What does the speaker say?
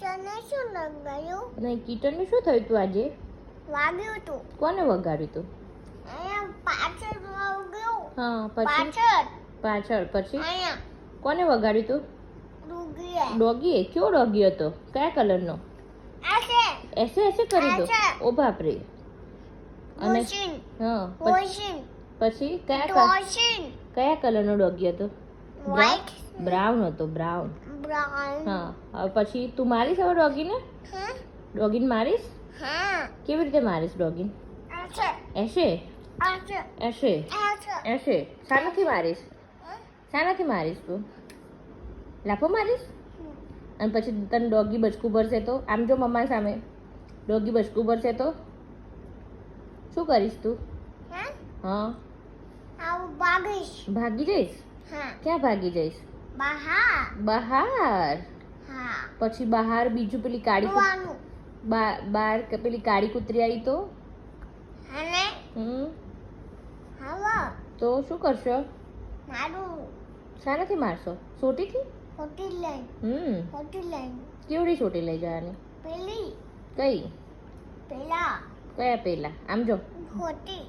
તને શું લગાયું? નહીં, કીટરને શું થયું તું આજે? વાગ્યું તું કોને વગાડ્યું તું? અહીંયા પાછળ વાગ્યું. હા, પછી પાછળ પાછળ પછી અહીંયા કોને વગાડ્યું તું? ડૂગીએ ડોગીએ? કેવો ડોગી હતો? કયા કલરનો? આશે એસે એસે કરી દો. એસે. ઓ બાપરે. અને વોશિંગ હા, વોશિંગ પછી વોશિંગ કયા કલરનો ડોગી હતો? વ્હાઈટ બ્રાઉન હતો, બ્રાઉન. બ્રાઉન હા, હવે પછી તું મારીશ હવે ડોગીને? હા ડોગીને મારીશ? હા કેવી રીતે મારીશ ડોગીને? આશે એસે આશે એસે આશે એસે. શાનાથી મારીશ? શાનાથી મારીશ તું? લાફો મારીશ? અને પછી તને ડોગી બચકું ભરશે તો? આમ જો મમ્મા સામે ડોગી બચકું ભરશે તો શું કરીશ તું? હા હા, આવું ભાગીશ. ભાગી જઈશ? હા ક્યાં ભાગી જઈશ? બહાર બહાર. હા પછી બહાર બીજું પેલી કાળી જોવાનું બહાર પેલી કાળી કૂતરી આવી તો? અને હવે તો શું કરશો? મારું શાનાથી મારશો? સોટીથી? હોટી લાઈન હોટી લાઈન કેવડી સોટી લઈ જવાની? પેલી કઈ? પેલા કયા પેલા? આમ જો. હોટી